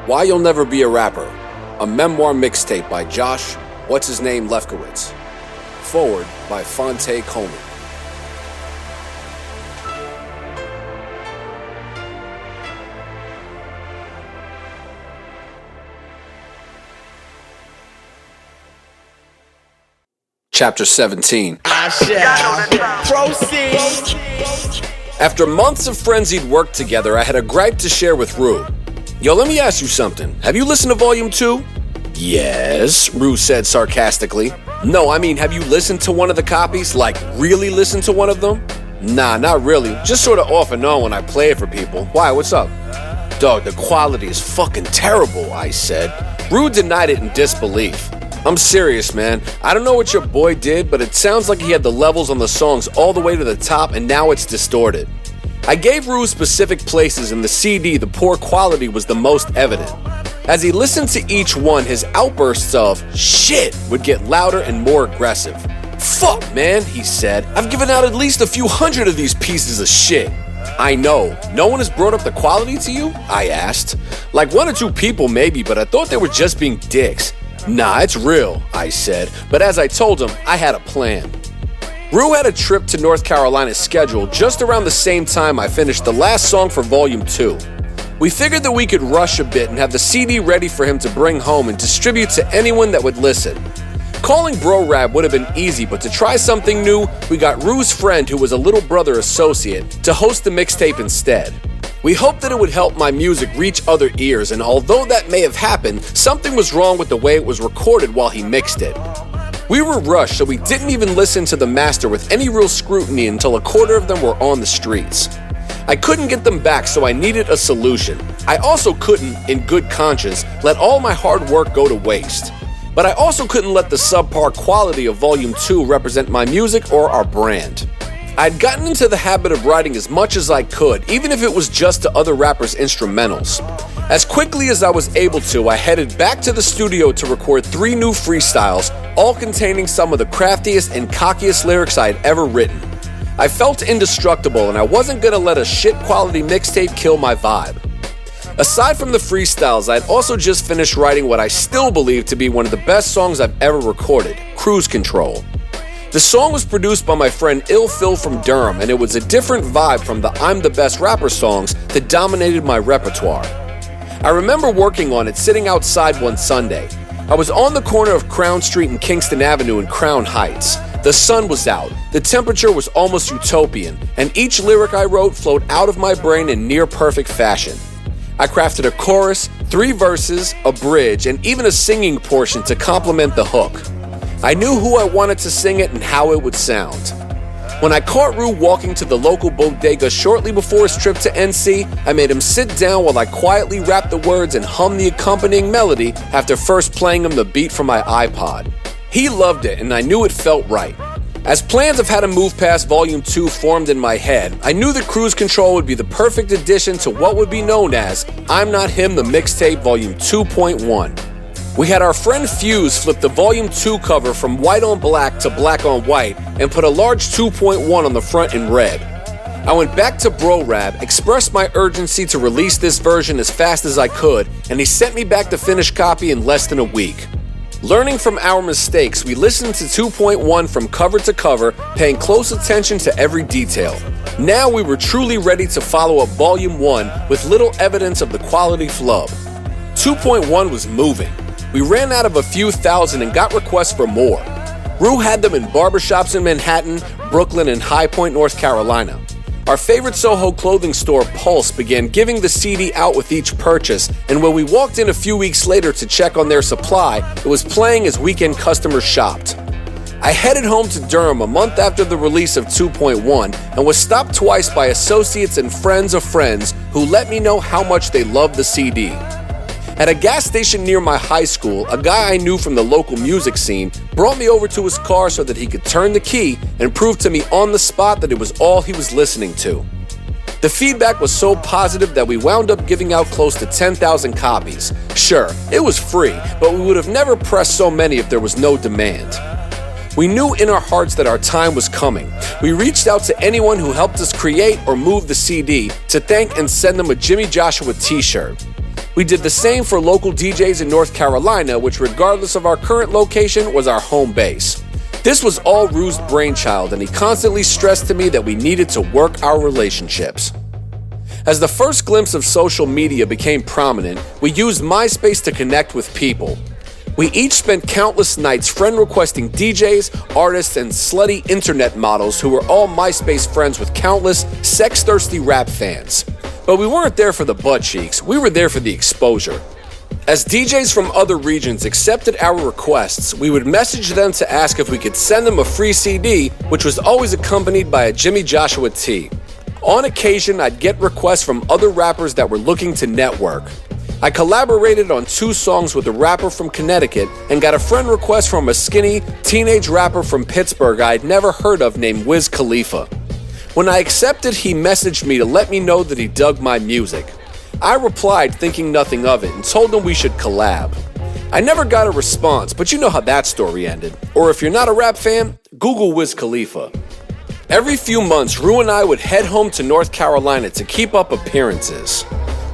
Why You'll Never Be a Rapper, a memoir mixtape by Josh What's-His-Name Lefkowitz. Forward by Fonte Coleman. Chapter 17. I shall proceed. After months of frenzied work together, I had a gripe to share with Rue. Yo, let me ask you something. Have you listened to Volume 2? Yes, Rue said sarcastically. No, I mean, have you listened to one of the copies? Like, really listened to one of them? Nah, not really. Just sort of off and on when I play it for people. Why, what's up? Dog, the quality is fucking terrible, I said. Rue denied it in disbelief. I'm serious, man. I don't know what your boy did, but it sounds like he had the levels on the songs all the way to the top and now it's distorted. I gave Rue specific places in the CD the poor quality was the most evident. As he listened to each one, his outbursts of shit would get louder and more aggressive. Fuck, man, he said. I've given out at least a few hundred of these pieces of shit. I know. No one has brought up the quality to you? I asked. Like one or two people maybe, but I thought they were just being dicks. Nah, it's real, I said, but as I told him, I had a plan. Rue had a trip to North Carolina scheduled just around the same time I finished the last song for Volume 2. We figured that we could rush a bit and have the CD ready for him to bring home and distribute to anyone that would listen. Calling Bro Rab would have been easy, but to try something new, we got Rue's friend, who was a little brother associate, to host the mixtape instead. We hoped that it would help my music reach other ears, and although that may have happened, something was wrong with the way it was recorded while he mixed it. We were rushed, so we didn't even listen to the master with any real scrutiny until a quarter of them were on the streets. I couldn't get them back, so I needed a solution. I also couldn't, in good conscience, let all my hard work go to waste. But I also couldn't let the subpar quality of Volume 2 represent my music or our brand. I'd gotten into the habit of writing as much as I could, even if it was just to other rappers' instrumentals. As quickly as I was able to, I headed back to the studio to record 3 new freestyles, all containing some of the craftiest and cockiest lyrics I had ever written. I felt indestructible, and I wasn't gonna let a shit-quality mixtape kill my vibe. Aside from the freestyles, I had also just finished writing what I still believe to be one of the best songs I've ever recorded, Cruise Control. The song was produced by my friend Ill Phil from Durham, and it was a different vibe from the I'm the Best Rapper songs that dominated my repertoire. I remember working on it sitting outside one Sunday. I was on the corner of Crown Street and Kingston Avenue in Crown Heights. The sun was out, the temperature was almost utopian, and each lyric I wrote flowed out of my brain in near perfect fashion. I crafted a chorus, 3 verses, a bridge, and even a singing portion to complement the hook. I knew who I wanted to sing it and how it would sound. When I caught Rue walking to the local bodega shortly before his trip to NC, I made him sit down while I quietly rapped the words and hummed the accompanying melody after first playing him the beat from my iPod. He loved it, and I knew it felt right. As plans of how to move past Volume 2 formed in my head, I knew that Cruise Control would be the perfect addition to what would be known as I'm Not Him the Mixtape Volume 2.1. We had our friend Fuse flip the Volume 2 cover from white on black to black on white and put a large 2.1 on the front in red. I went back to Bro Rab, expressed my urgency to release this version as fast as I could, and he sent me back the finished copy in less than a week. Learning from our mistakes, we listened to 2.1 from cover to cover, paying close attention to every detail. Now we were truly ready to follow up Volume 1 with little evidence of the quality flub. 2.1 was moving. We ran out of a few thousand and got requests for more. Rue had them in barbershops in Manhattan, Brooklyn, and High Point, North Carolina. Our favorite Soho clothing store, Pulse, began giving the CD out with each purchase, and when we walked in a few weeks later to check on their supply, it was playing as weekend customers shopped. I headed home to Durham a month after the release of 2.1 and was stopped twice by associates and friends of friends who let me know how much they loved the CD. At a gas station near my high school, a guy I knew from the local music scene brought me over to his car so that he could turn the key and prove to me on the spot that it was all he was listening to. The feedback was so positive that we wound up giving out close to 10,000 copies. Sure, it was free, but we would have never pressed so many if there was no demand. We knew in our hearts that our time was coming. We reached out to anyone who helped us create or move the CD to thank and send them a Jimmy Joshua t-shirt. We did the same for local DJs in North Carolina, which regardless of our current location was our home base. This was all Rue's brainchild, and he constantly stressed to me that we needed to work our relationships. As the first glimpse of social media became prominent, we used MySpace to connect with people. We each spent countless nights friend requesting DJs, artists, and slutty internet models who were all MySpace friends with countless sex-thirsty rap fans. But we weren't there for the butt cheeks, we were there for the exposure. As DJs from other regions accepted our requests, we would message them to ask if we could send them a free CD, which was always accompanied by a Jimmy Joshua tee. On occasion, I'd get requests from other rappers that were looking to network. I collaborated on 2 songs with a rapper from Connecticut and got a friend request from a skinny, teenage rapper from Pittsburgh I'd never heard of named Wiz Khalifa. When I accepted, he messaged me to let me know that he dug my music. I replied thinking nothing of it and told him we should collab. I never got a response, but you know how that story ended. Or if you're not a rap fan, Google Wiz Khalifa. Every few months, Rue and I would head home to North Carolina to keep up appearances.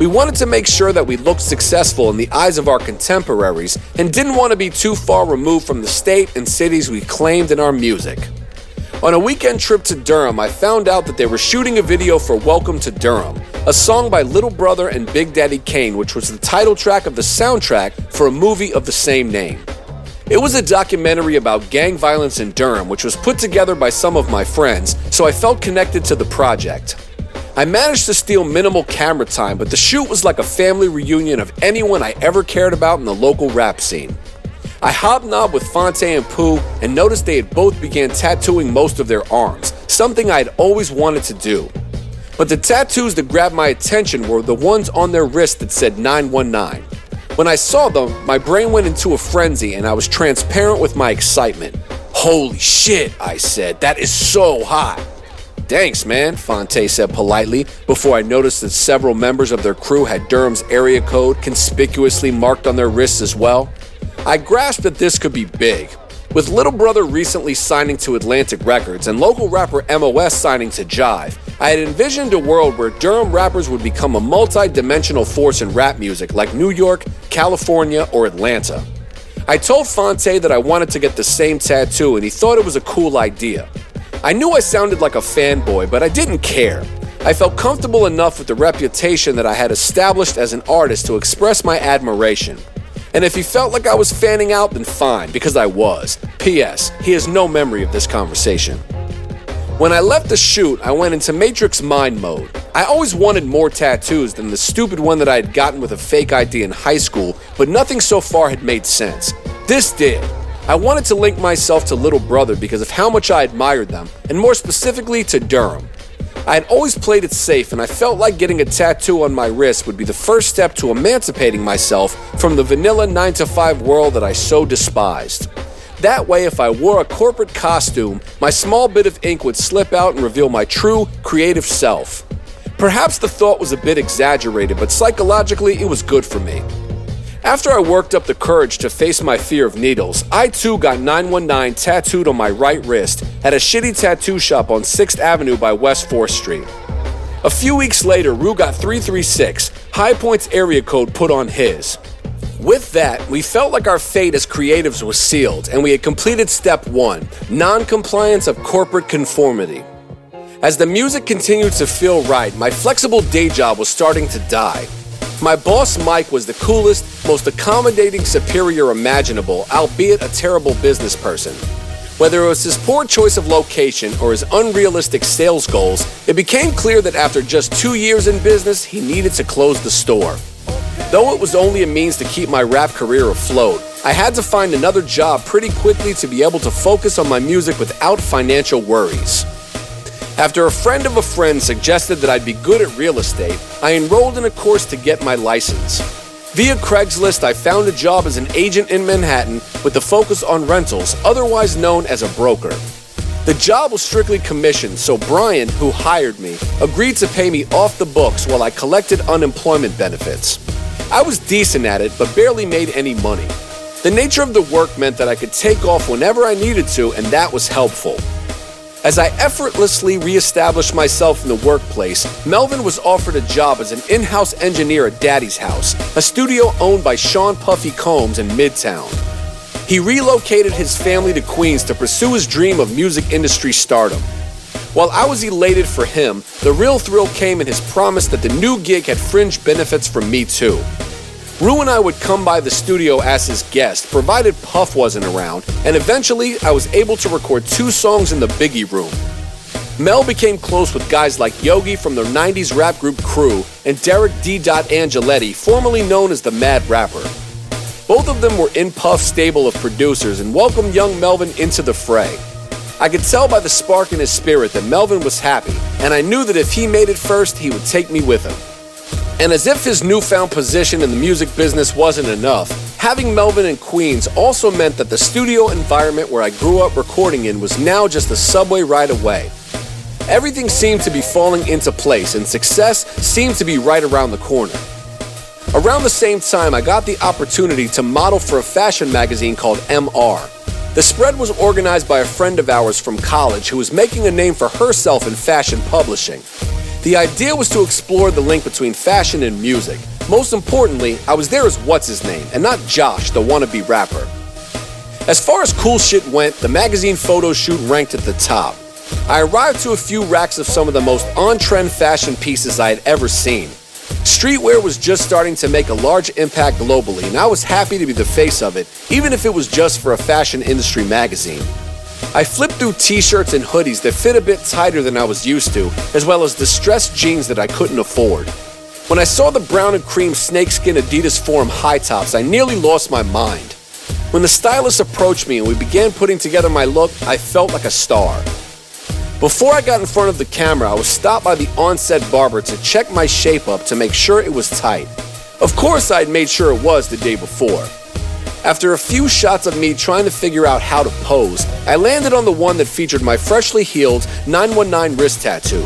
We wanted to make sure that we looked successful in the eyes of our contemporaries and didn't want to be too far removed from the state and cities we claimed in our music. On a weekend trip to Durham, I found out that they were shooting a video for Welcome to Durham, a song by Little Brother and Big Daddy Kane, which was the title track of the soundtrack for a movie of the same name. It was a documentary about gang violence in Durham, which was put together by some of my friends, so I felt connected to the project. I managed to steal minimal camera time, but the shoot was like a family reunion of anyone I ever cared about in the local rap scene. I hobnobbed with Phonte and Pooh and noticed they had both began tattooing most of their arms, something I had always wanted to do. But the tattoos that grabbed my attention were the ones on their wrist that said 919. When I saw them, my brain went into a frenzy and I was transparent with my excitement. "Holy shit," I said, "that is so hot." "Thanks, man," Phonte said politely before I noticed that several members of their crew had Durham's area code conspicuously marked on their wrists as well. I grasped that this could be big. With Little Brother recently signing to Atlantic Records and local rapper MOS signing to Jive, I had envisioned a world where Durham rappers would become a multi-dimensional force in rap music like New York, California, or Atlanta. I told Phonte that I wanted to get the same tattoo and he thought it was a cool idea. I knew I sounded like a fanboy, but I didn't care. I felt comfortable enough with the reputation that I had established as an artist to express my admiration. And if he felt like I was fanning out, then fine, because I was. P.S. He has no memory of this conversation. When I left the shoot, I went into Matrix Mind mode. I always wanted more tattoos than the stupid one that I had gotten with a fake ID in high school, but nothing so far had made sense. This did. I wanted to link myself to Little Brother because of how much I admired them, and more specifically to Durham. I had always played it safe, and I felt like getting a tattoo on my wrist would be the first step to emancipating myself from the vanilla 9-to-5 world that I so despised. That way, if I wore a corporate costume, my small bit of ink would slip out and reveal my true, creative self. Perhaps the thought was a bit exaggerated, but psychologically, it was good for me. After I worked up the courage to face my fear of needles, I too got 919 tattooed on my right wrist at a shitty tattoo shop on 6th Avenue by West 4th Street. A few weeks later, Rue got 336, High Point's area code, put on his. With that, we felt like our fate as creatives was sealed, and we had completed step 1, non-compliance of corporate conformity. As the music continued to feel right, my flexible day job was starting to die. My boss Mike was the coolest, most accommodating superior imaginable, albeit a terrible business person. Whether it was his poor choice of location or his unrealistic sales goals, it became clear that after just 2 years in business, he needed to close the store. Though it was only a means to keep my rap career afloat, I had to find another job pretty quickly to be able to focus on my music without financial worries. After a friend of a friend suggested that I'd be good at real estate, I enrolled in a course to get my license. Via Craigslist, I found a job as an agent in Manhattan with a focus on rentals, otherwise known as a broker. The job was strictly commission, so Brian, who hired me, agreed to pay me off the books while I collected unemployment benefits. I was decent at it, but barely made any money. The nature of the work meant that I could take off whenever I needed to, and that was helpful. As I effortlessly re-established myself in the workplace, Melvin was offered a job as an in-house engineer at Daddy's House, a studio owned by Sean Puffy Combs in Midtown. He relocated his family to Queens to pursue his dream of music industry stardom. While I was elated for him, the real thrill came in his promise that the new gig had fringe benefits for me too. Rue and I would come by the studio as his guest, provided Puff wasn't around, and eventually I was able to record 2 songs in the Biggie Room. Mel became close with guys like Yogi from the 90s rap group Crew and Derek D. Angeletti, formerly known as the Mad Rapper. Both of them were in Puff's stable of producers and welcomed young Melvin into the fray. I could tell by the spark in his spirit that Melvin was happy, and I knew that if he made it first, he would take me with him. And as if his newfound position in the music business wasn't enough, having Melvin in Queens also meant that the studio environment where I grew up recording in was now just a subway ride away. Everything seemed to be falling into place, and success seemed to be right around the corner. Around the same time, I got the opportunity to model for a fashion magazine called MR. The spread was organized by a friend of ours from college who was making a name for herself in fashion publishing. The idea was to explore the link between fashion and music. Most importantly, I was there as what's-his-name, and not Josh, the wannabe rapper. As far as cool shit went, the magazine photo shoot ranked at the top. I arrived to a few racks of some of the most on-trend fashion pieces I had ever seen. Streetwear was just starting to make a large impact globally, and I was happy to be the face of it, even if it was just for a fashion industry magazine. I flipped through t-shirts and hoodies that fit a bit tighter than I was used to, as well as distressed jeans that I couldn't afford. When I saw the brown and cream snakeskin Adidas Forum high tops, I nearly lost my mind. When the stylist approached me and we began putting together my look, I felt like a star. Before I got in front of the camera, I was stopped by the on-set barber to check my shape up to make sure it was tight. Of course, I had made sure it was the day before. After a few shots of me trying to figure out how to pose, I landed on the one that featured my freshly healed 919 wrist tattoo.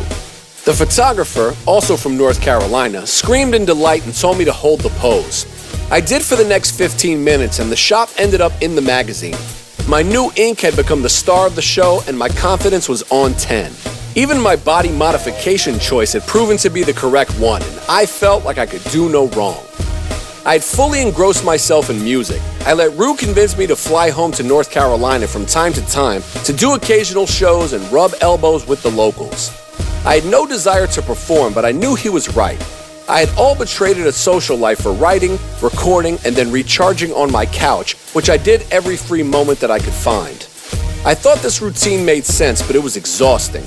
The photographer, also from North Carolina, screamed in delight and told me to hold the pose. I did for the next 15 minutes, and the shot ended up in the magazine. My new ink had become the star of the show, and my confidence was on 10. Even my body modification choice had proven to be the correct one, and I felt like I could do no wrong. I had fully engrossed myself in music. I let Rue convince me to fly home to North Carolina from time to time to do occasional shows and rub elbows with the locals. I had no desire to perform, but I knew he was right. I had all but traded a social life for writing, recording, and then recharging on my couch, which I did every free moment that I could find. I thought this routine made sense, but it was exhausting.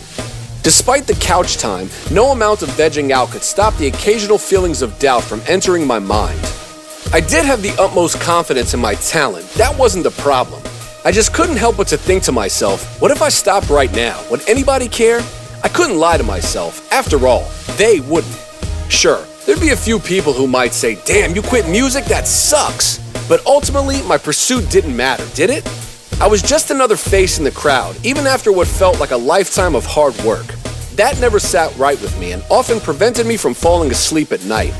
Despite the couch time, no amount of vegging out could stop the occasional feelings of doubt from entering my mind. I did have the utmost confidence in my talent. That wasn't the problem. I just couldn't help but to think to myself, what if I stopped right now? Would anybody care? I couldn't lie to myself. After all, they wouldn't. Sure, there'd be a few people who might say, damn, you quit music? That sucks. But ultimately, my pursuit didn't matter, did it? I was just another face in the crowd, even after what felt like a lifetime of hard work. That never sat right with me and often prevented me from falling asleep at night.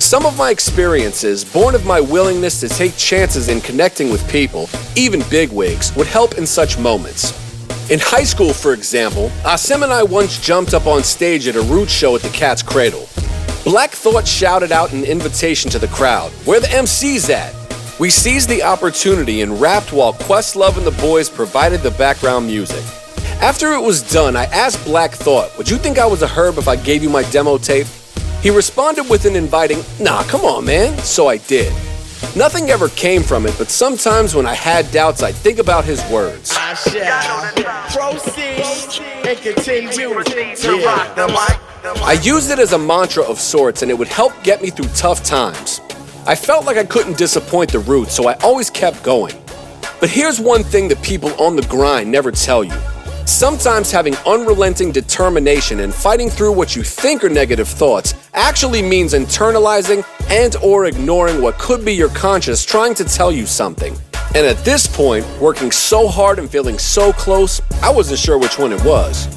Some of my experiences, born of my willingness to take chances in connecting with people, even bigwigs, would help in such moments. In high school, for example, Asim and I once jumped up on stage at a Roots show at the Cat's Cradle. Black Thought shouted out an invitation to the crowd, "Where the MC's at?" We seized the opportunity and rapped while Questlove and the boys provided the background music. After it was done, I asked Black Thought, would you think I was a herb if I gave you my demo tape? He responded with an inviting, nah, come on, man. So I did. Nothing ever came from it, but sometimes when I had doubts, I'd think about his words. I shall proceed and continue to rock the mic. I used it as a mantra of sorts, and it would help get me through tough times. I felt like I couldn't disappoint the Roots, so I always kept going. But here's one thing that people on the grind never tell you. Sometimes having unrelenting determination and fighting through what you think are negative thoughts actually means internalizing and/or ignoring what could be your conscience trying to tell you something. And at this point, working so hard and feeling so close, I wasn't sure which one it was.